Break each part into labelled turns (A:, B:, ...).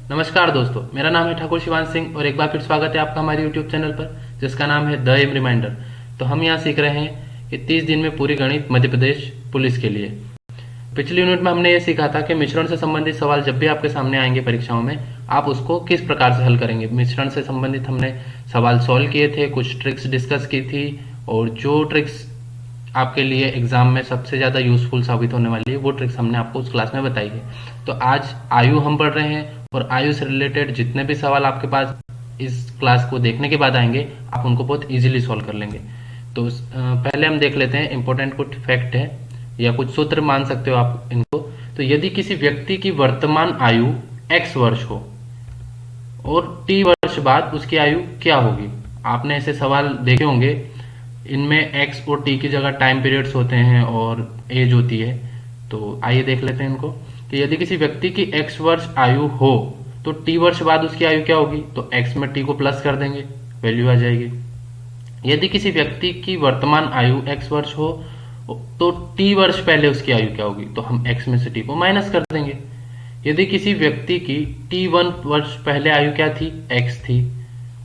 A: नमस्कार दोस्तों, मेरा नाम है ठाकुर शिवान सिंह और एक बार फिर स्वागत है आपका हमारे यूट्यूब चैनल पर जिसका नाम है द एम रिमाइंडर। तो हम यहाँ सीख रहे हैं कि 30 दिन में पूरी गणित मध्य प्रदेश पुलिस के लिए। पिछली यूनिट में हमने ये सीखा था कि मिश्रण से संबंधित सवाल जब भी आपके सामने आएंगे परीक्षाओं में, आप उसको किस प्रकार से हल करेंगे। मिश्रण से संबंधित हमने सवाल सॉल्व किए थे, कुछ ट्रिक्स डिस्कस की थी, और जो ट्रिक्स आपके लिए एग्जाम में सबसे ज़्यादा यूजफुल साबित होने वाली है वो ट्रिक्स हमने आपको उस क्लास में बताई है। तो आज आयु हम पढ़ रहे हैं और आयु से रिलेटेड जितने भी सवाल आपके पास इस क्लास को देखने के बाद आएंगे, आप उनको बहुत इजीली सॉल्व कर लेंगे। तो पहले हम देख लेते हैं इंपॉर्टेंट कुछ फैक्ट है या कुछ सूत्र मान सकते हो आप इनको। तो यदि किसी व्यक्ति की वर्तमान आयु x वर्ष हो और t वर्ष बाद उसकी आयु क्या होगी। आपने ऐसे सवाल देखे होंगे, इनमें x और t की जगह टाइम पीरियड्स होते हैं और एज होती है। तो आइए देख लेते हैं इनको कि यदि किसी व्यक्ति की x वर्ष आयु हो तो t वर्ष बाद उसकी आयु क्या होगी। तो x में t को प्लस कर देंगे, वैल्यू आ जाएगी। यदि किसी व्यक्ति की वर्तमान आयु x वर्ष हो तो t वर्ष पहले उसकी आयु क्या होगी। तो हम x में से t को माइनस कर देंगे। यदि किसी व्यक्ति की t1 वर्ष पहले आयु क्या थी, x थी,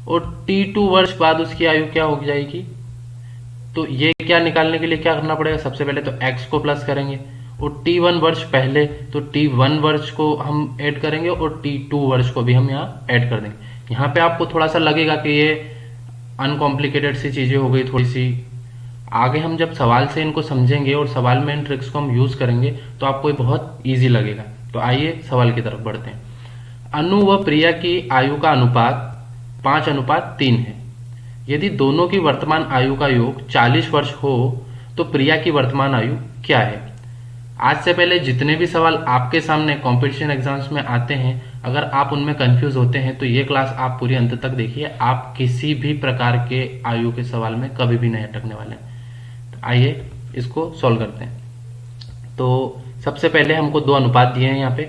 A: और t2 वर्ष बाद उसकी आयु क्या हो जाएगी। तो ये क्या निकालने के लिए क्या करना पड़ेगा, सबसे पहले तो x को प्लस करेंगे और t1 वर्ष पहले तो t1 वर्ष को हम ऐड करेंगे और t2 वर्ष को भी हम यहाँ ऐड कर देंगे। यहाँ पे आपको थोड़ा सा लगेगा कि ये अनकॉम्प्लिकेटेड सी चीजें हो गई थोड़ी सी। आगे हम जब सवाल से इनको समझेंगे और सवाल में इन ट्रिक्स को हम यूज करेंगे तो आपको ये बहुत ईजी लगेगा। तो आइए सवाल की तरफ बढ़ते हैं। अनु व प्रिया की आयु का अनुपात 5:3 है। यदि दोनों की वर्तमान आयु का योग 40 वर्ष हो तो प्रिया की वर्तमान आयु क्या है। आज से पहले जितने भी सवाल आपके सामने कंपटीशन एग्जाम्स में आते हैं, अगर आप उनमें कंफ्यूज होते हैं तो ये क्लास आप पूरी अंत तक देखिए, आप किसी भी प्रकार के आयु के सवाल में कभी भी नहीं अटकने वाले हैं। तो आइए इसको सॉल्व करते हैं। तो सबसे पहले हमको दो अनुपात दिए हैं यहाँ पे,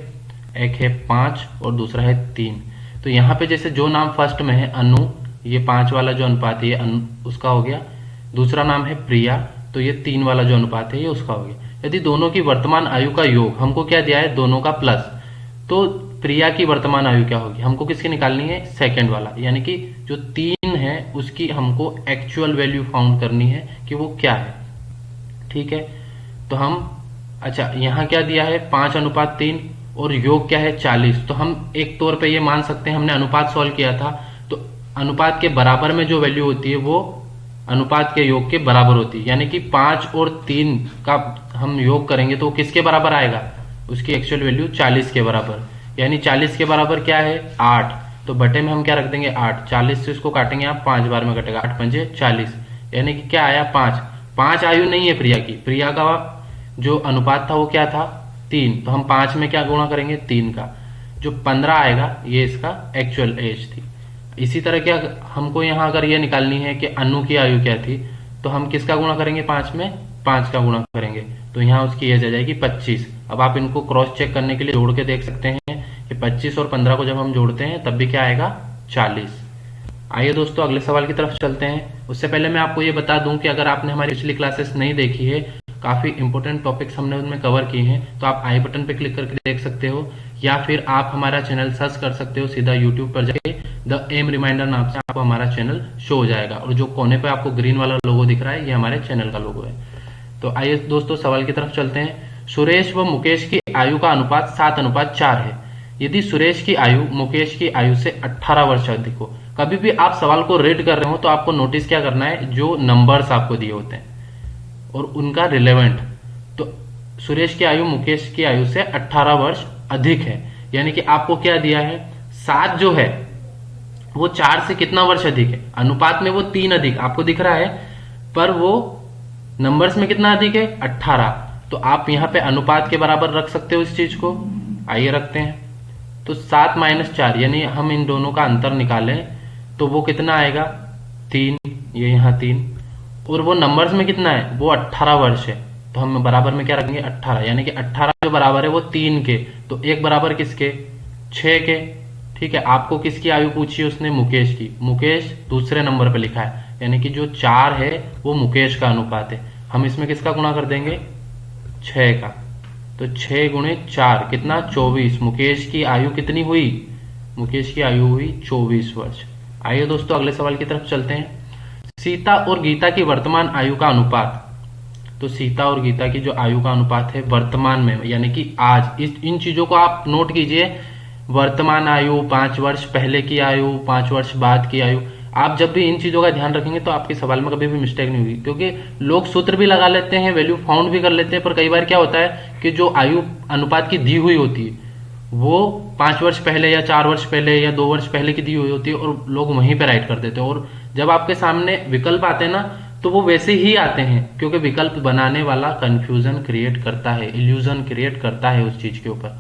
A: एक है 5 और दूसरा है 3। तो यहाँ पे जैसे जो नाम फर्स्ट में है अनु, ये 5 वाला जो अनुपात है ये उसका हो गया। दूसरा नाम है प्रिया, तो ये 3 वाला जो अनुपात है ये उसका हो गया। यदि दोनों की वर्तमान आयु का योग, हमको क्या दिया है, दोनों का प्लस, तो प्रिया की वर्तमान आयु क्या होगी, हमको किसकी निकालनी है, सेकंड वाला, यानी कि जो 3 है उसकी हमको एक्चुअल वैल्यू फाउंड करनी है कि वो क्या है। ठीक है, तो हम अच्छा यहाँ क्या दिया है 5:3 और योग क्या है 40। तो हम एक तौर पे ये मान सकते हैं, हमने अनुपात सॉल्व किया था तो अनुपात के बराबर में जो वैल्यू होती है वो अनुपात के योग के बराबर होती है, यानी कि 5 और 3 का हम योग करेंगे तो किसके बराबर आएगा, उसकी एक्चुअल वैल्यू 40 के बराबर। यानी 40 के बराबर क्या है 8, तो बटे में हम क्या रख देंगे 8। 40 से इसको काटेंगे आप 5 बार में कटेगा, 8 पंजे 40, यानी कि क्या आया 5। 5 आयु नहीं है प्रिया की, प्रिया का जो अनुपात था वो क्या था 3, तो हम 5 में क्या गुणा करेंगे 3 का, जो 15 आएगा ये इसका एक्चुअल एज थी। इसी तरह क्या हमको यहाँ अगर ये निकालनी है कि अनु की आयु क्या थी, तो हम किसका गुणा करेंगे 5 में, 5 का गुणा करेंगे, तो यहाँ उसकी एज आ जाएगी 25। अब आप इनको क्रॉस चेक करने के लिए जोड़ के देख सकते हैं कि 25 और 15 को जब हम जोड़ते हैं तब भी क्या आएगा 40। आइए दोस्तों अगले सवाल की तरफ चलते हैं। उससे पहले मैं आपको ये बता दूं कि अगर आपने हमारी पिछली क्लासेस नहीं देखी है, काफी इंपॉर्टेंट टॉपिक्स हमने उनमें कवर किए हैं, तो आप आई बटन पे क्लिक करके देख सकते हो, या फिर आप हमारा चैनल सर्च कर सकते हो, सीधा यूट्यूब पर जाके द एम रिमाइंडर नाम से आपको हमारा चैनल शो हो जाएगा, और जो कोने पे आपको ग्रीन वाला लोगो दिख रहा है ये हमारे चैनल का लोगो है। तो आइए दोस्तों सवाल की तरफ चलते हैं। सुरेश व मुकेश की आयु का अनुपात 7:4 है। यदि सुरेश की आयु मुकेश की आयु से 18 वर्ष अधिक हो। कभी भी आप सवाल को रीड कर रहे हो तो आपको नोटिस क्या करना है, जो नंबर्स आपको दिए होते हैं और उनका रिलेवेंट। तो सुरेश की आयु मुकेश की आयु से 18 वर्ष अधिक है, यानी कि आपको क्या दिया है 7 जो है वो 4 से कितना वर्ष अधिक है, अनुपात में वो 3 अधिक आपको दिख रहा है, पर वो नंबर्स में कितना अधिक है 18। तो आप यहाँ पे अनुपात के बराबर रख सकते हो इस चीज को। आइए रखते हैं। तो 7 - 4, यानी हम इन दोनों का अंतर निकालें तो वो कितना आएगा 3, ये यहाँ 3, और वो नंबर्स में कितना है वो 18 वर्ष है, तो हम बराबर में क्या रखेंगे 18, यानी कि 18 जो बराबर है वो 3 के, तो एक बराबर किसके 6 के। ठीक है, आपको किसकी आयु पूछी है उसने, मुकेश की। मुकेश दूसरे नंबर पे लिखा है, यानी कि जो 4 है वो मुकेश का अनुपात है। हम इसमें किसका गुणा कर देंगे 6 का, तो 6 × 4 कितना 24। मुकेश की आयु कितनी हुई मुकेश की आयु हुई 24 वर्ष। आइए दोस्तों अगले सवाल की तरफ चलते हैं। सीता और गीता की वर्तमान आयु का अनुपात। तो सीता और गीता की जो आयु का अनुपात है वर्तमान में, यानी कि आज, इन चीजों को आप नोट कीजिए। वर्तमान आयु, 5 वर्ष पहले की आयु, 5 वर्ष बाद की आयु। आप जब भी इन चीजों का ध्यान रखेंगे तो आपके सवाल में कभी भी मिस्टेक नहीं होगी, क्योंकि लोग सूत्र भी लगा लेते हैं, वैल्यू फाउंड भी कर लेते हैं, पर कई बार क्या होता है कि जो आयु अनुपात की दी हुई होती है वो 5 वर्ष पहले या 4 वर्ष पहले या 2 वर्ष पहले की दी हुई होती है और लोग वहीं पे राइट कर देते हैं। और जब आपके सामने विकल्प आते हैं ना तो वो वैसे ही आते हैं, क्योंकि विकल्प बनाने वाला कंफ्यूजन क्रिएट करता है, इल्यूजन क्रिएट करता है उस चीज के ऊपर।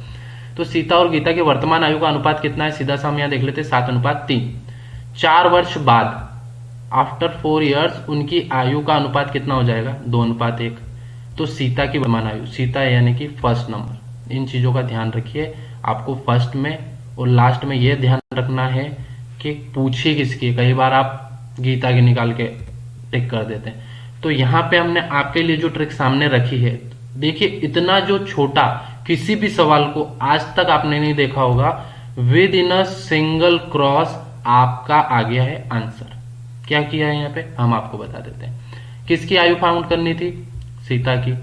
A: तो सीता और गीता की वर्तमान आयु का अनुपात कितना है, सीधा सा हम यहाँ देख लेते हैं, 7:3। 4 वर्ष बाद, आफ्टर 4 ईयर्स, उनकी आयु का अनुपात कितना हो जाएगा, 2:1। तो सीता की वर्तमान आयु, सीता यानी कि फर्स्ट नंबर। इन चीजों का ध्यान रखिए, आपको फर्स्ट में और लास्ट में यह ध्यान रखना है कि पूछी किसकी। कई बार आप गीता की निकाल के टिक कर देते हैं। तो यहां पे हमने आपके लिए जो ट्रिक सामने रखी है, देखिए इतना जो छोटा, किसी भी सवाल को आज तक आपने नहीं देखा होगा, with in a single cross आपका आ गया है आंसर। क्या किया है यहाँ पे हम आपको बता देते हैं। किसकी आयु फाउंड करनी थी, सीता की।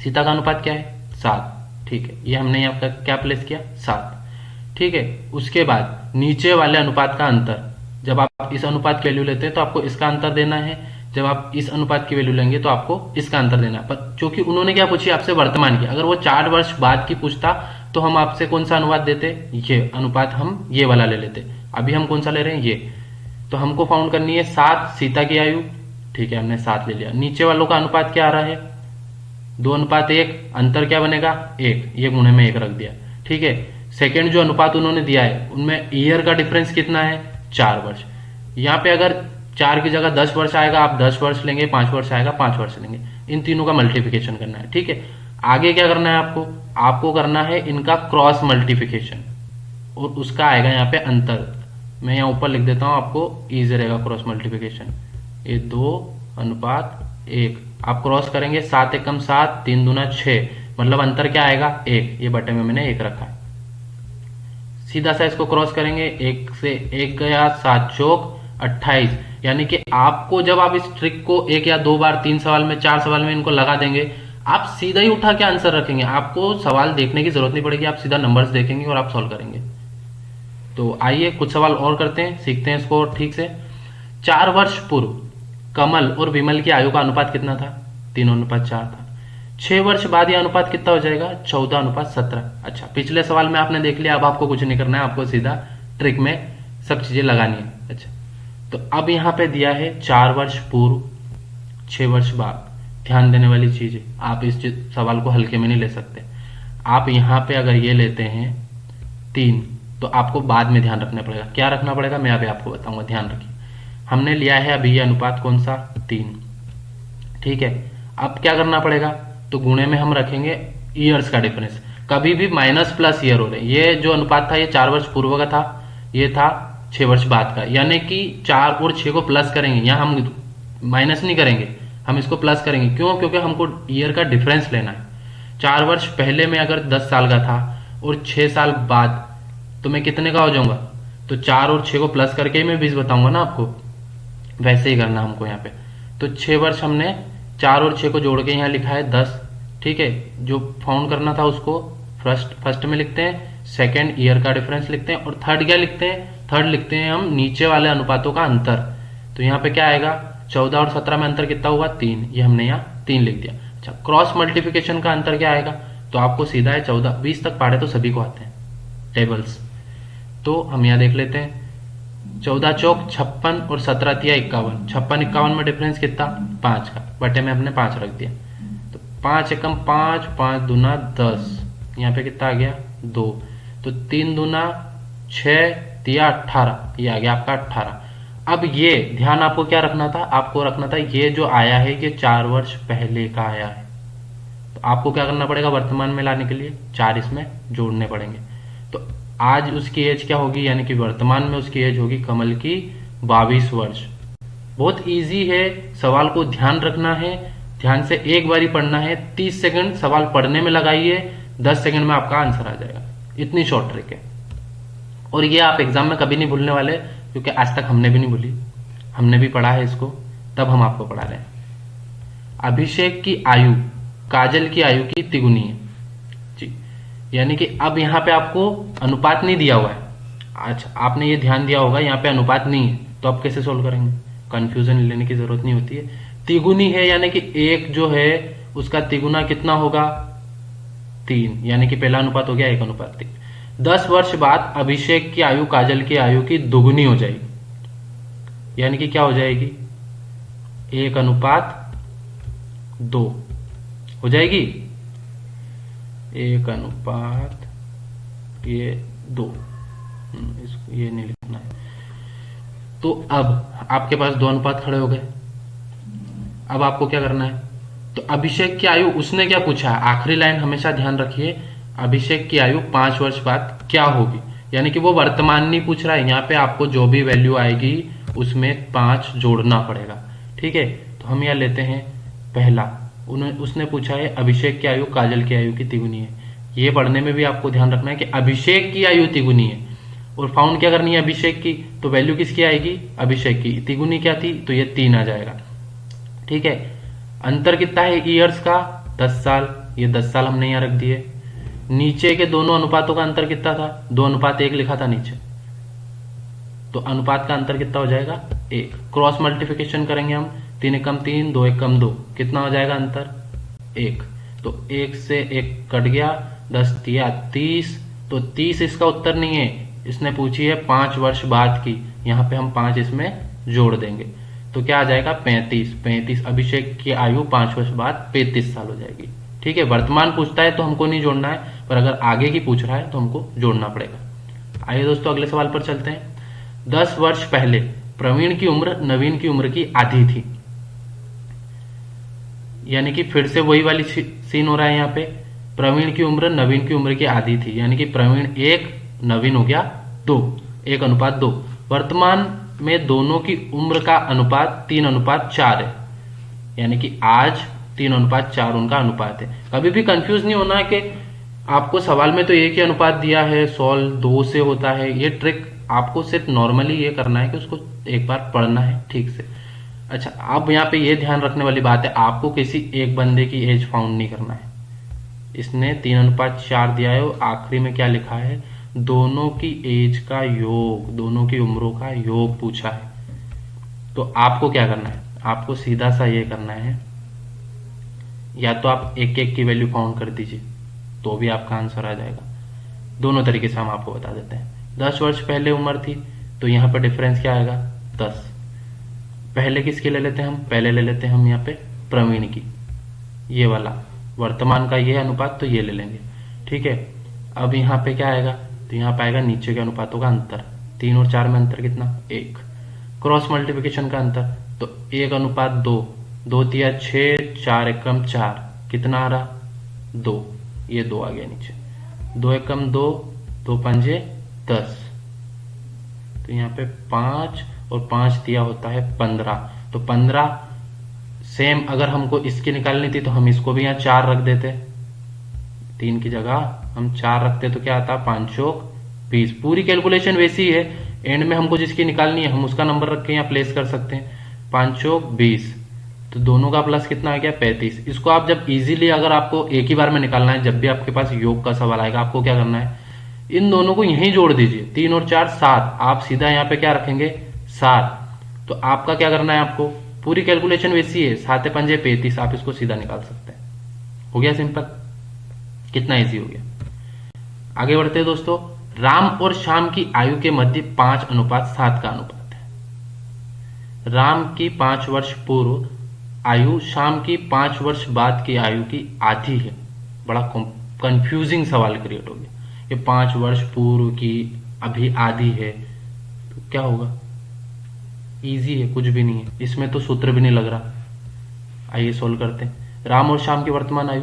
A: सीता का अनुपात क्या है, 7। ठीक है, ये हमने यहाँ पर क्या प्लेस किया, 7। ठीक है, उसके बाद नीचे वाले अनुपात का अंतर। जब आप इस अनुपात की वैल्यू लेते हैं तो आपको इसका अंतर देना है, जब आप इस अनुपात की वैल्यू लेंगे तो आपको इसका अंतर देना है। पर क्योंकि उन्होंने क्या पूछी आपसे, वर्तमान की। अगर वो 4 वर्ष बाद की पूछता तो हम आपसे कौन सा अनुपात देते, ये अनुपात हम ये वाला ले लेते। अभी हम कौन सा ले रहे हैं, ये। तो हमको फाउंड करनी है 7 सीता की आयु। ठीक है, हमने 7 ले लिया। नीचे वालों का अनुपात क्या आ रहा है, 2:1। अंतर क्या बनेगा, 1। ये गुणे में 1 रख दिया। ठीक है, सेकेंड जो अनुपात उन्होंने दिया है उनमें ईयर का डिफरेंस कितना है, 4 वर्ष। यहाँ पे अगर 4 की जगह 10 वर्ष आएगा, आप 10 वर्ष लेंगे, 5 वर्ष आएगा, 5 वर्ष लेंगे। इन तीनों का मल्टीप्लिकेशन करना है। ठीक है, आगे क्या करना है आपको करना है इनका क्रॉस मल्टीप्लिकेशन, और उसका आएगा यहाँ पे अंतर। मैं यहाँ ऊपर लिख देता हूं, आपको इजी रहेगा क्रॉस मल्टीप्लिकेशन। ये 2:1 आप क्रॉस करेंगे, 7 एकम 7, 3 दूना 6, मतलब अंतर क्या आएगा, 1। ये बटे में मैंने 1 रखा है। सीधा सा इसको क्रॉस करेंगे, 1 से 1 गया, 7 चौक 28। यानी कि आपको जब आप इस ट्रिक को 1 या 2 बार, 3 सवाल में, 4 सवाल में इनको लगा देंगे, आप सीधा ही उठा के आंसर रखेंगे। आपको सवाल देखने की जरूरत नहीं पड़ेगी, आप सीधा नंबर्स देखेंगे और आप सॉल्व करेंगे। तो आइए कुछ सवाल और करते हैं, सीखते हैं इसको ठीक से। 4 वर्ष पूर्व कमल और विमल की आयु का अनुपात कितना था, 3:4 था। 6 वर्ष बाद यह अनुपात कितना हो जाएगा, 14:17। अच्छा, पिछले सवाल में आपने देख लिया, अब आपको कुछ नहीं करना है, आपको सीधा ट्रिक में सब चीजें लगानी है। अच्छा, तो अब यहां पे दिया है 4 वर्ष पूर्व, 6 वर्ष बाद। ध्यान देने वाली चीज है, आप इस सवाल को हल्के में नहीं ले सकते। आप यहां पे अगर ये लेते हैं 3, तो आपको बाद में ध्यान रखना पड़ेगा। क्या रखना पड़ेगा, मैं अभी आपको बताऊंगा, ध्यान रखिए। हमने लिया है अभी ये अनुपात कौन सा, 3। ठीक है, अब क्या करना पड़ेगा, तो गुणे में हम रखेंगे ईयर्स का डिफरेंस। कभी भी माइनस प्लस ईयर हो रहे। ये जो अनुपात था ये 4 वर्ष पूर्व का था, ये था 6 वर्ष बाद का। यानी कि 4 और 6 को प्लस करेंगे, यहाँ हम माइनस नहीं करेंगे, हम इसको प्लस करेंगे। क्यों, क्योंकि हमको ईयर का डिफरेंस लेना है। 4 वर्ष पहले में अगर 10 साल का था और 6 साल बाद, तो मैं कितने का हो जाऊंगा, तो 4 और 6 को प्लस करके ही मैं 20 बताऊंगा ना आपको। वैसे ही करना हमको यहाँ पे। तो 6 वर्ष हमने 4 और 6 को जोड़ के यहाँ लिखा है 10। ठीक है, जो फाउंड करना था उसको फर्स्ट में लिखते हैं, सेकेंड ईयर का डिफरेंस लिखते हैं, और थर्ड क्या लिखते हैं, थर्ड लिखते हैं हम नीचे वाले अनुपातों का अंतर। तो यहाँ पे क्या आएगा, 14 और 17 में अंतर कितना हुआ, 3। ये हमने यहाँ 3 लिख दिया। अच्छा, क्रॉस मल्टीप्लिकेशन का अंतर क्या आएगा, तो आपको सीधा है 14। 20 तक पढ़े तो सभी को आते हैं टेबल्स। तो हम यहाँ देख लेते हैं, 14 चौक 56 और 17 तिया 51। 56-51 में डिफरेंस कितना, 5 का। बटे में हमने 5 रख दिया। तो 5 एकम 5, 5 दूना 10, यहाँ पे कितना आ गया, 2। तो 3 दूना 6 तिया 18, ये आ गया आपका 18। अब ये ध्यान आपको क्या रखना था, आपको रखना था ये जो आया है ये 4 वर्ष पहले का आया है। तो आपको क्या करना पड़ेगा, वर्तमान में लाने के लिए 4 इसमें जोड़ने पड़ेंगे। तो आज उसकी एज क्या होगी, यानी कि वर्तमान में उसकी एज होगी कमल की 22 वर्ष। बहुत इजी है, सवाल को ध्यान रखना है, ध्यान से एक बारी पढ़ना है। 30 सेकंड सवाल पढ़ने में लगाइए, 10 सेकंड में आपका आंसर आ जाएगा। इतनी शॉर्ट ट्रिक है। और ये आप एग्जाम में कभी नहीं भूलने वाले, क्योंकि आज तक हमने भी नहीं भूली, हमने भी पढ़ा है इसको, तब हम आपको पढ़ा रहे हैं। अभिषेक की आयु काजल की आयु की तिगुनी है जी। यानी कि अब यहाँ पे आपको अनुपात नहीं दिया हुआ है। अच्छा, आपने ये ध्यान दिया होगा यहाँ पे अनुपात नहीं है, तो आप कैसे सोल्व करेंगे? कंफ्यूजन लेने की जरूरत नहीं होती है। तिगुनी है यानी कि एक जो है उसका तिगुना कितना होगा? 3, यानी कि पहला अनुपात हो गया 1:3। 10 वर्ष बाद अभिषेक की आयु काजल की आयु की दुगुनी हो जाएगी, यानी कि क्या हो जाएगी? 1:2 हो जाएगी। 1:2, इसको ये नहीं लिखना है। तो अब आपके पास 2 अनुपात खड़े हो गए। अब आपको क्या करना है? तो अभिषेक की आयु उसने क्या पूछा है? आखिरी लाइन हमेशा ध्यान रखिए, अभिषेक की आयु 5 वर्ष बाद क्या होगी, यानी कि वो वर्तमान नहीं पूछ रहा है। यहाँ पे आपको जो भी वैल्यू आएगी उसमें 5 जोड़ना पड़ेगा। ठीक है, तो हम यहाँ लेते हैं पहला, उसने पूछा है अभिषेक की आयु काजल की आयु की तिगुनी है। ये पढ़ने में भी आपको ध्यान रखना है कि अभिषेक की आयु तिगुनी है, और फाउंड क्या करनी है? अभिषेक की। तो वैल्यू किसकी आएगी? अभिषेक की। तिगुनी क्या थी? तो ये 3 आ जाएगा। ठीक है, अंतर कितना है ईयर्स का? 10 साल। ये 10 साल हमने यहाँ रख दिए। नीचे के दोनों अनुपातों का अंतर कितना था? 2:1 लिखा था नीचे, तो अनुपात का अंतर कितना हो जाएगा? 1। क्रॉस मल्टीप्लिकेशन करेंगे हम, 3 एकम 3, 2 एकम 2, कितना हो जाएगा अंतर? 1। तो 1 से 1 कट गया, 10 तिया 30। तो 30 इसका उत्तर नहीं है, इसने पूछी है 5 वर्ष बाद की। यहाँ पे हम 5 इसमें जोड़ देंगे, तो क्या आ जाएगा? 35। 35 अभिषेक की आयु 5 वर्ष बाद 35 साल हो जाएगी। ठीक है, वर्तमान पूछता है तो हमको नहीं जोड़ना है, पर अगर आगे की पूछ रहा है तो हमको जोड़ना पड़ेगा। आइए दोस्तों अगले सवाल पर चलते हैं। 10 वर्ष पहले प्रवीण की उम्र नवीन की उम्र की आधी थी, यानी कि फिर से वही वाली सीन हो रहा है। यहाँ पे प्रवीण की उम्र नवीन की उम्र की आधी थी, यानी कि प्रवीण 1, नवीन हो गया 2, 1:2। वर्तमान में दोनों की उम्र का अनुपात 3:4 है, यानी कि आज 3:4 उनका अनुपात है। कभी भी कंफ्यूज नहीं होना है कि आपको सवाल में तो एक ही अनुपात दिया है, सॉल्व 2 से होता है। ये ट्रिक आपको सिर्फ नॉर्मली ये करना है कि उसको एक बार पढ़ना है ठीक से। अच्छा, अब यहाँ पे ये ध्यान रखने वाली बात है, आपको किसी एक बंदे की एज फाउंड नहीं करना है। इसने 3:4 दिया है और आखिरी में क्या लिखा है? दोनों की एज का योग, दोनों की उम्रों का योग पूछा है। तो आपको क्या करना है? आपको सीधा सा ये करना है, या तो आप एक एक की वैल्यू फाउंड कर दीजिए तो भी आपका आंसर आ जाएगा। दोनों तरीके से हम आपको बता देते हैं। 10 वर्ष पहले उम्र थी, तो यहाँ पर डिफरेंस क्या आएगा? 10। पहले किसकी ले लेते हैं हम? पहले ले लेते हैं हम यहाँ पे प्रवीण की, ये वाला वर्तमान का ये अनुपात, तो ये ले लेंगे। ठीक है, अब यहाँ पे क्या आएगा? तो यहाँ पे आएगा नीचे के अनुपातों का अंतर। 3 और 4 में अंतर कितना? 1। क्रॉस मल्टीप्लिकेशन का अंतर, तो 1:2, 2 तिया 6, 4 एकम 4, कितना आ रहा? 2। ये 2 आ गया नीचे। 2 एकम 2, 2 पंजे 10, तो यहाँ पे 5 और 5 दिया होता है 15। तो 15 सेम, अगर हमको इसकी निकालनी थी तो हम इसको भी यहाँ 4 रख देते, 3 की जगह हम 4 रखते तो क्या आता? 5 चौक 20। पूरी कैलकुलेशन वैसी ही है, एंड में हमको जिसकी निकालनी है हम उसका नंबर रख के यहाँ प्लेस कर सकते हैं। 5 चौक 20, तो दोनों का प्लस कितना आ गया? 35। इसको आप जब इजीली, अगर आपको एक ही बार में निकालना है, जब भी आपके पास योग का सवाल आएगा, आपको क्या करना है? इन दोनों को यहीं जोड़ दीजिए। 3 और 4 7, आप सीधा यहाँ पे क्या रखेंगे? 7। तो आपका क्या करना है? आपको पूरी कैलकुलेशन वैसी है, 7 पंजे 35, आप इसको सीधा निकाल सकते हैं। हो गया सिंपल, कितना इजी हो गया। आगे बढ़ते हैं दोस्तों। राम और श्याम की आयु के मध्य 5:7 का अनुपात है। राम की 5 वर्ष पूर्व आयु श्याम की 5 वर्ष बाद की आयु की आधी है। बड़ा कंफ्यूजिंग सवाल क्रिएट हो गया। ये 5 वर्ष पूर्व की अभी आधी है, तो क्या होगा? इजी है, कुछ भी नहीं है, इसमें तो सूत्र भी नहीं लग रहा। आइए सोल्व करते हैं। राम और श्याम की वर्तमान आयु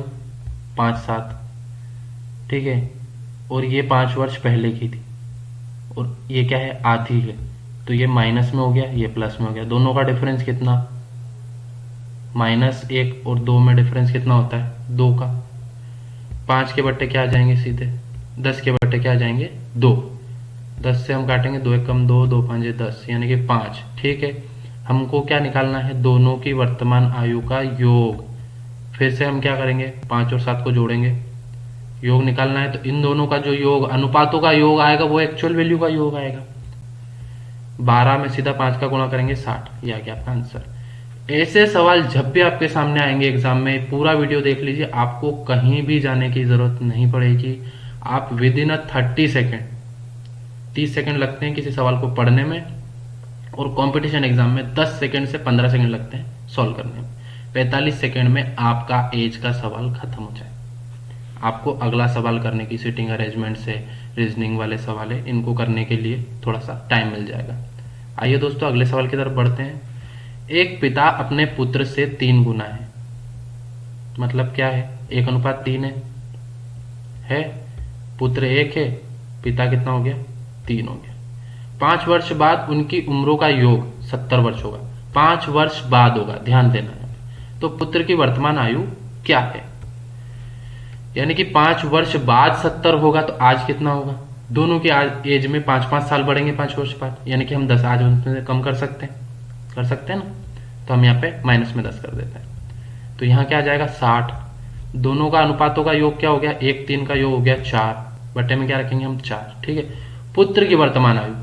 A: 5-7, ठीक है, और ये 5 वर्ष पहले की थी, और ये क्या है? आधी है, तो ये माइनस में हो गया, ये प्लस में हो गया। दोनों का डिफरेंस कितना? -1 और 2 में डिफरेंस कितना होता है? 2 का। 5 के बट्टे क्या आ जाएंगे? सीधे 10 के बट्टे क्या आ जाएंगे? 2। 10 से हम काटेंगे, 2 एक कम 2, 2 5 10, यानी कि 5। ठीक है, हमको क्या निकालना है, दोनों की वर्तमान आयु का योग। फिर से हम क्या करेंगे, 5 और 7 को जोड़ेंगे, योग निकालना है। तो इन दोनों का जो योग, अनुपातों का योग आएगा, वो एक्चुअल वैल्यू का योग आएगा। 12 में सीधा 5 का गुणा करेंगे 60, ये आ गया आपका आंसर। ऐसे सवाल जब भी आपके सामने आएंगे एग्जाम में, पूरा वीडियो देख लीजिए, आपको कहीं भी जाने की जरूरत नहीं पड़ेगी। आप विद इन 30 सेकेंड, 30 सेकेंड लगते हैं किसी सवाल को पढ़ने में, और कंपटीशन एग्जाम में 10 सेकेंड से 15 सेकेंड लगते हैं सॉल्व करने में। 45 सेकेंड में आपका एज का सवाल खत्म हो जाए। आपको अगला सवाल करने की, सीटिंग अरेंजमेंट से रीजनिंग वाले सवाल है, इनको करने के लिए थोड़ा सा टाइम मिल जाएगा। आइए दोस्तों अगले सवाल की तरफ बढ़ते हैं। एक पिता अपने पुत्र से 3 गुना है, मतलब क्या है, 1:3 है, पुत्र 1 है, पिता कितना हो गया, 3 हो गया। 5 वर्ष बाद उनकी उम्रों का योग 70 वर्ष होगा। 5 वर्ष बाद होगा, ध्यान देना है। तो पुत्र की वर्तमान आयु क्या है, यानी कि 5 वर्ष बाद 70 होगा, तो आज कितना होगा, दोनों की आज एज में 5-5 साल बढ़ेंगे 5 वर्ष बाद, यानी कि हम 10 आज उनसे कम कर सकते हैं ना। तो हम यहाँ पे माइनस में 10 कर देते हैं। तो यहाँ क्या आ जाएगा, 60। दोनों का अनुपातों का योग क्या हो गया, 1-3 का योग हो गया 4, बटे में क्या रखेंगे हम 4। ठीक है, पुत्र की वर्तमान आयु,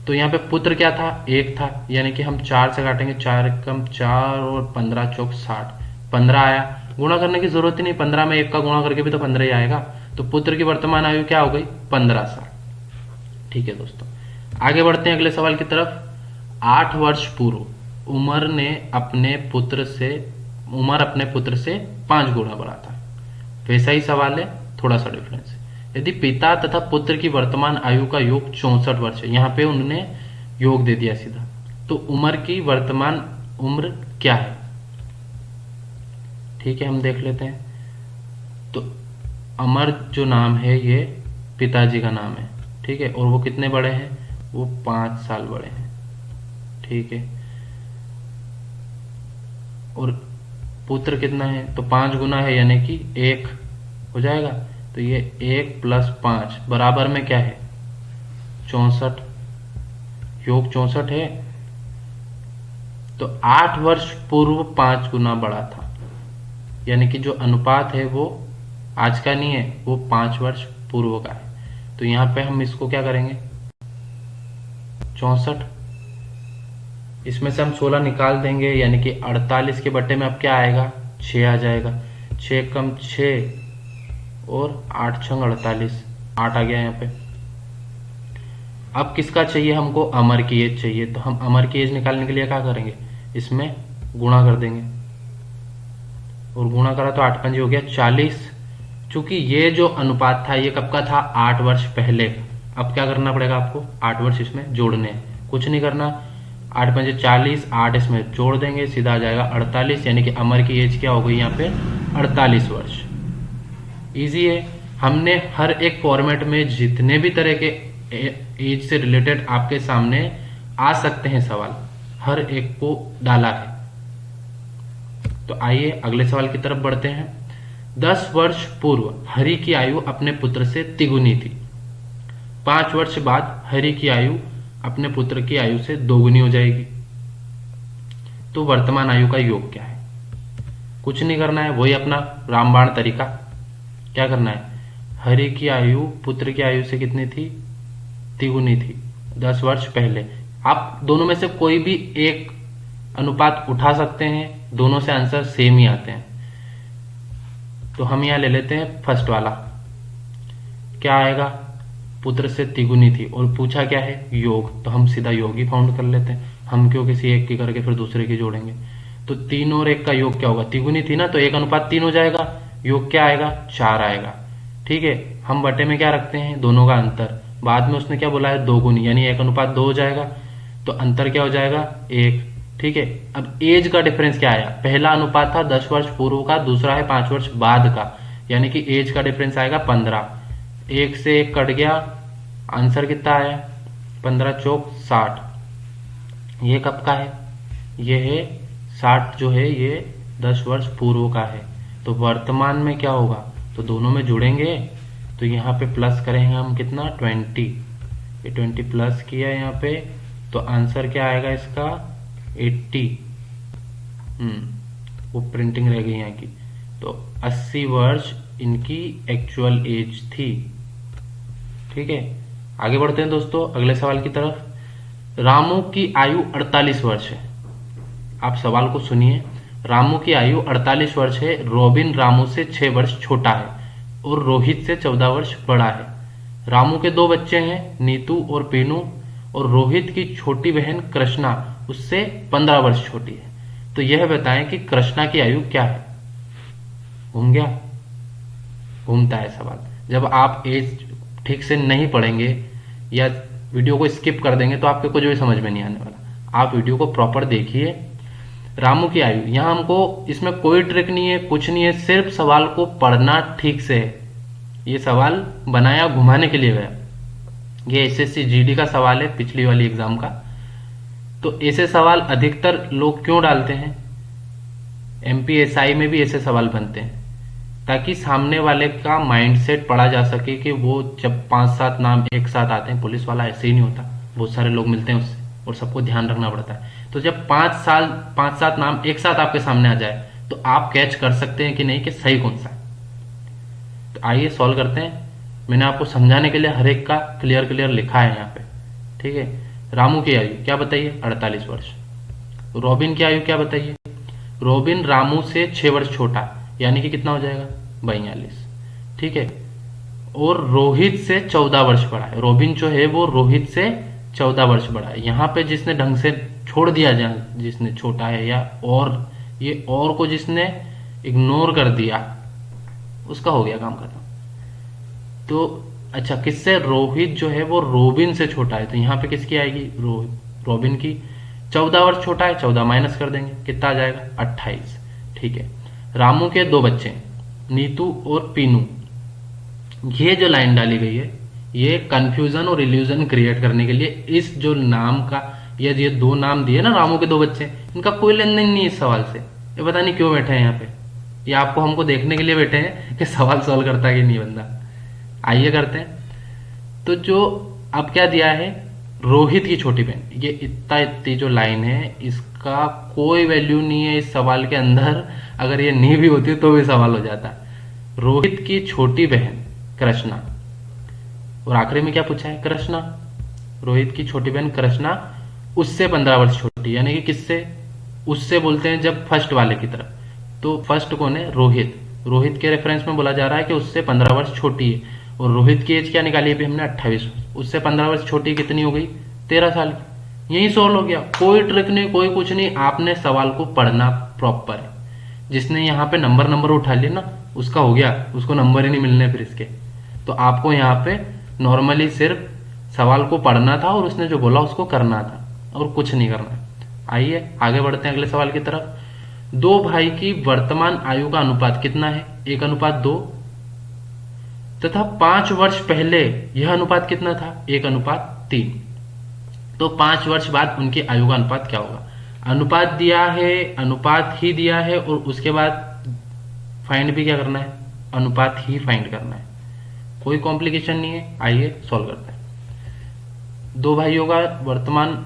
A: तो यहाँ पे पुत्र क्या था, 1 था, यानी कि हम 4 से काटेंगे, 4 कम 4 और 15 चौक 60, 15 आया। गुणा करने की जरूरत ही नहीं, 15 में 1 का गुणा करके भी तो 15 ही आएगा। तो पुत्र की वर्तमान आयु क्या हो गई, 15 साल। ठीक है दोस्तों, आगे बढ़ते हैं अगले सवाल की तरफ। 8 वर्ष पूर्व उमर अपने पुत्र से 5 गुना बड़ा था। वैसा ही सवाल है, थोड़ा सा डिफरेंस है। यदि पिता तथा पुत्र की वर्तमान आयु का योग 64 वर्ष है, यहाँ पे उन्होंने योग दे दिया सीधा, तो उमर की वर्तमान उम्र क्या है। ठीक है, हम देख लेते हैं। तो अमर जो नाम है ये पिताजी का नाम है, ठीक है, और वो कितने बड़े हैं, वो 5 साल बड़े हैं। ठीक है, और पुत्र कितना है, तो 5 गुना है, यानी कि 1 हो जाएगा। तो ये 1 + 5 बराबर में क्या है, 64, योग 64 है। तो 8 वर्ष पूर्व 5 गुना बड़ा था, यानी कि जो अनुपात है वो आज का नहीं है, वो 5 वर्ष पूर्व का है। तो यहां पे हम इसको क्या करेंगे, 64, इसमें से हम 16 निकाल देंगे, यानी कि 48 के बटे में अब क्या आएगा, 6 आ जाएगा। 6 कम 6 और 8 छंग 48, 8 आ गया यहाँ पे। अब किसका चाहिए हमको, अमर की एज चाहिए। तो हम अमर की एज निकालने के लिए क्या करेंगे, इसमें गुणा कर देंगे, और गुणा करा तो 8 पंजे हो गया 40। चूंकि ये जो अनुपात था ये कब का था, 8 वर्ष पहले। अब क्या करना पड़ेगा आपको, 8 वर्ष इसमें जोड़ने हैं, कुछ नहीं करना, 8 पंजे 40, 8 इसमें जोड़ देंगे, सीधा आ जाएगा 48, यानी कि अमर की एज क्या हो गई यहाँ पे, 48 वर्ष। इजी है, हमने हर एक फॉर्मेट में जितने भी तरह के एज से रिलेटेड आपके सामने आ सकते हैं सवाल, हर एक को डाला है। तो आइए अगले सवाल की तरफ बढ़ते हैं। 10 वर्ष पूर्व हरि की आयु अपने पुत्र से तिगुनी थी। 5 वर्ष बाद हरि की आयु अपने पुत्र की आयु से 2 गुनी हो जाएगी। तो वर्तमान आयु का योग क्या है, कुछ नहीं करना है, वही अपना रामबाण तरीका। क्या करना है, हरि की आयु पुत्र की आयु से कितनी थी, तिगुनी थी 10 वर्ष पहले। आप दोनों में से कोई भी एक अनुपात उठा सकते हैं, दोनों से आंसर सेम ही आते हैं। तो हम यहां ले लेते हैं फर्स्ट वाला, क्या आएगा, पुत्र से तिगुनी थी, और पूछा क्या है, योग। तो हम सीधा योग ही फाउंड कर लेते हैं, हम क्यों किसी एक की करके फिर दूसरे की जोड़ेंगे। तो 3 और 1 का योग क्या होगा, तिगुनी थी ना, तो 1:3 हो जाएगा, योग क्या आएगा, 4 आएगा। ठीक है, हम बटे में क्या रखते हैं, दोनों का अंतर। बाद में उसने क्या बोला है, 2 गुनी, यानी 1:2 हो जाएगा, तो अंतर क्या हो जाएगा, 1। ठीक है, अब एज का डिफरेंस क्या आया, पहला अनुपात था 10 वर्ष पूर्व का, दूसरा है 5 वर्ष बाद का, यानी कि एज का डिफरेंस आएगा 15। 1 से 1 कट गया, आंसर कितना आया, 15 चौक 60। ये कब का है, ये है 60 जो है ये 10 वर्ष पूर्व का है। तो वर्तमान में क्या होगा, तो दोनों में जुड़ेंगे, तो यहाँ पे प्लस करेंगे हम कितना, 20, ये 20 प्लस किया यहाँ पे, तो आंसर क्या आएगा इसका 80। वो प्रिंटिंग रह गई यहाँ की। तो 80 वर्ष इनकी एक्चुअल एज थी। ठीक है, आगे बढ़ते हैं दोस्तों अगले सवाल की तरफ। रामू की आयु 48 वर्ष है। आप सवाल को सुनिए। रामू की आयु 48 वर्ष है। रॉबिन रामू से 6 वर्ष छोटा है और रोहित से 14 वर्ष बड़ा है। रामू के 2 बच्चे हैं, नीतू और पीनू, और रोहित की छोटी बहन कृष्णा उससे 15 वर्ष छोटी है। तो यह बताएं कि कृष्णा की आयु क्या है। घूम गया? घूमता है सवाल। जब आप एज ठीक से नहीं पढ़ेंगे या वीडियो को स्किप कर देंगे तो आपको कुछ भी समझ में नहीं आने वाला। आप वीडियो को प्रॉपर देखिए। रामू की आयु, यहां हमको इसमें कोई ट्रिक नहीं है, कुछ नहीं है, सिर्फ सवाल को पढ़ना ठीक से है। ये सवाल बनाया घुमाने के लिए गया। ये एसएससी जीडी का सवाल है, पिछली वाली एग्जाम का। तो ऐसे सवाल अधिकतर लोग क्यों डालते हैं? एमपीएसआई में भी ऐसे सवाल बनते हैं ताकि सामने वाले का माइंडसेट पढ़ा जा सके कि वो जब 5-7 नाम एक साथ आते हैं, पुलिस वाला ऐसे ही नहीं होता, बहुत सारे लोग मिलते हैं उससे और सबको ध्यान रखना पड़ता है। तो जब 5-7 नाम एक साथ आपके सामने आ जाए तो आप कैच कर सकते हैं कि नहीं कि सही कौन सा है। तो आइए सॉल्व करते हैं। मैंने आपको समझाने के लिए हर एक का क्लियर लिखा है यहाँ पे। ठीक है, रामू की आयु क्या बताइए? 48 वर्ष। रॉबिन की आयु क्या बताइए? रॉबिन रामू से 6 वर्ष छोटा, यानी कि कितना हो जाएगा? 42। ठीक है, और रोहित से 14 वर्ष बड़ा है। रॉबिन जो है वो रोहित से 14 वर्ष बड़ा है। यहाँ पे जिसने ढंग से छोड़ दिया जाए, जिसने छोटा है या और ये और को जिसने इग्नोर कर दिया, उसका हो गया काम खत्म। तो अच्छा, किससे? रोहित जो है वो रॉबिन से छोटा है, तो यहाँ पे किसकी आएगी? रॉबिन की। 14 वर्ष छोटा है, 14 माइनस कर देंगे, कितना आ जाएगा? 28। ठीक है, रामू के 2 बच्चे नीतू और पीनू। ये जो लाइन डाली गई है ये कंफ्यूजन और इल्यूजन क्रिएट करने के लिए, इस जो नाम का ये 2 नाम दिए ना, रामू के 2 बच्चे, इनका कोई लेन देन नहीं है इस सवाल से। ये पता नहीं क्यों बैठे हैं यहाँ पे। ये आपको हमको देखने के लिए बैठे हैं कि सवाल सॉल्व करता है कि नहीं बंदा। आइए करते हैं। तो जो अब क्या दिया है, रोहित की छोटी बहन, ये इतनी जो लाइन है इसका कोई वैल्यू नहीं है इस सवाल के अंदर। अगर ये नहीं भी होती तो भी सवाल हो जाता। रोहित की छोटी बहन कृष्णा, और आखिरी में क्या पूछा है? कृष्णा। रोहित की छोटी बहन कृष्णा उससे 15 वर्ष छोटी, यानी कि किससे? उससे बोलते हैं जब फर्स्ट वाले की तरफ। तो फर्स्ट कौन है? रोहित। रोहित के रेफरेंस में बोला जा रहा है कि उससे 15 वर्ष छोटी है। और रोहित की एज क्या निकाली है हमने? 28। उससे 15 वर्ष छोटी कितनी हो गई? 13 साल। यही सॉल्व हो गया। कोई ट्रिक नहीं, कोई कुछ नहीं, आपने सवाल को पढ़ना प्रॉपर है। जिसने यहाँ पे नंबर उठा लिया ना, उसका हो गया, उसको नंबर ही नहीं मिलने फिर इसके। तो आपको यहाँ पे नॉर्मली सिर्फ सवाल को पढ़ना था और उसने जो बोला उसको करना था, और कुछ नहीं करना। आइए आगे बढ़ते हैं अगले सवाल की तरफ। 2 भाई की वर्तमान आयु का अनुपात कितना है? 1:2। तथा 5 वर्ष पहले यह अनुपात कितना था? 1:3। तो 5 वर्ष बाद उनकी आयु का अनुपात क्या होगा? अनुपात दिया है, अनुपात ही दिया है, और उसके बाद फाइंड भी क्या करना है? अनुपात ही फाइंड करना है। कोई कॉम्प्लिकेशन नहीं है। आइए सॉल्व करते हैं। 2 भाइयों का वर्तमान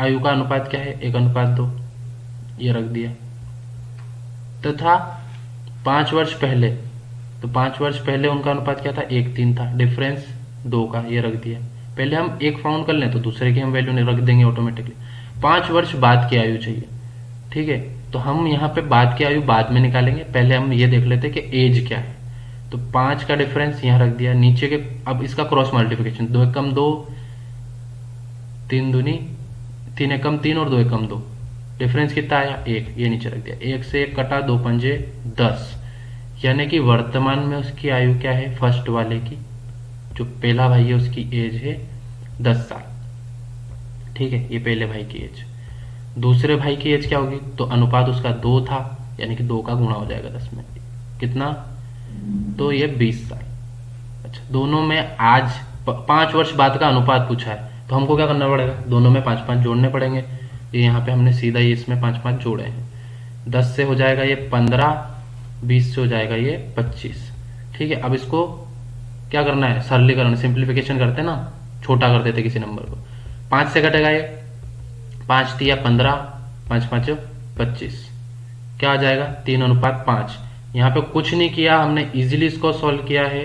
A: आयु का अनुपात क्या है? 1:2। ये रख दिया। तथा 5 वर्ष पहले, तो 5 वर्ष पहले उनका अनुपात क्या था? 1:3 था। डिफरेंस 2 का, ये रख दिया। पहले हम एक फाउंड कर लें तो दूसरे की हम वैल्यू नहीं रख देंगे ऑटोमेटिकली। 5 वर्ष बाद की आयु चाहिए। ठीक है, तो हम यहाँ पे बाद की आयु बाद में निकालेंगे। पहले हम ये देख लेते हैं कि एज क्या है। तो 5 का डिफरेंस यहाँ रख दिया। नीचे के अब इसका क्रॉस मल्टीप्लिकेशन, 2 एकम 2, 3 दूनी 3 एकम 3 और 2 एकम 2। डिफरेंस कितना आया? 1। ये नीचे रख दिया। 1 से 1 कटा, 2 पंजे 10। यानी कि वर्तमान में उसकी आयु क्या है? फर्स्ट वाले की, जो पहला भाई है उसकी एज है 10 साल। ठीक है, ये पहले भाई की एज। दूसरे भाई की एज क्या होगी? तो अनुपात उसका 2 था, यानी कि 2 का गुणा हो जाएगा 10 में। कितना? तो ये 20 साल। अच्छा, दोनों में आज 5 वर्ष बाद का अनुपात पूछा है, तो हमको क्या करना पड़ेगा? दोनों में 5-5 जोड़ने पड़ेंगे। ये यहाँ पे हमने सीधा ही इसमें 5-5 जोड़े हैं। 10 से हो जाएगा ये 15, 20 से हो जाएगा ये 25। ठीक है, अब इसको क्या करना है? सरलीकरण, सिंप्लीफिकेशन करते हैं ना, छोटा कर देते किसी नंबर को। 5 से कटेगा ये, 5 तिया 15, 5 5 25, क्या आ जाएगा 3:5। यहाँ पे कुछ नहीं किया हमने, इजीली इसको सॉल्व किया है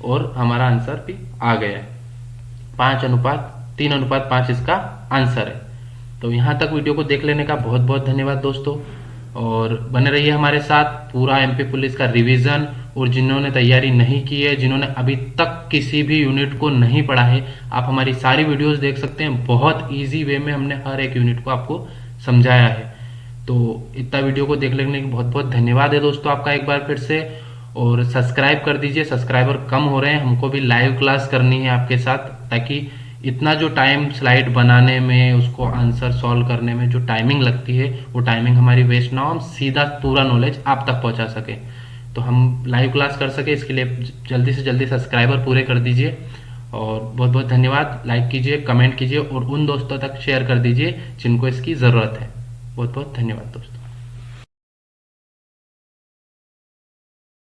A: और हमारा आंसर भी आ गया है। 3:5 इसका आंसर है। तो यहाँ तक वीडियो को देख लेने का बहुत बहुत धन्यवाद दोस्तों, और बने रहिए हमारे साथ। पूरा एमपी पुलिस का रिवीजन, और जिन्होंने तैयारी नहीं की है, जिन्होंने अभी तक किसी भी यूनिट को नहीं पढ़ा है, आप हमारी सारी वीडियोस देख सकते हैं। बहुत इजी वे में हमने हर एक यूनिट को आपको समझाया है। तो इतना वीडियो को देख लेने के बहुत बहुत धन्यवाद है दोस्तों आपका एक बार फिर से। और सब्सक्राइब कर दीजिए, सब्सक्राइबर कम हो रहे हैं, हमको भी लाइव क्लास करनी है आपके साथ, ताकि इतना जो टाइम स्लाइड बनाने में, उसको आंसर सॉल्व करने में जो टाइमिंग लगती है, वो टाइमिंग हमारी वेस्ट ना हो, हम सीधा पूरा नॉलेज आप तक पहुंचा सके, तो हम लाइव क्लास कर सके। इसके लिए जल्दी से जल्दी सब्सक्राइबर पूरे कर दीजिए। और बहुत बहुत धन्यवाद। लाइक कीजिए, कमेंट कीजिए और उन दोस्तों तक शेयर कर दीजिए जिनको इसकी ज़रूरत है। बहुत बहुत धन्यवाद दोस्तों।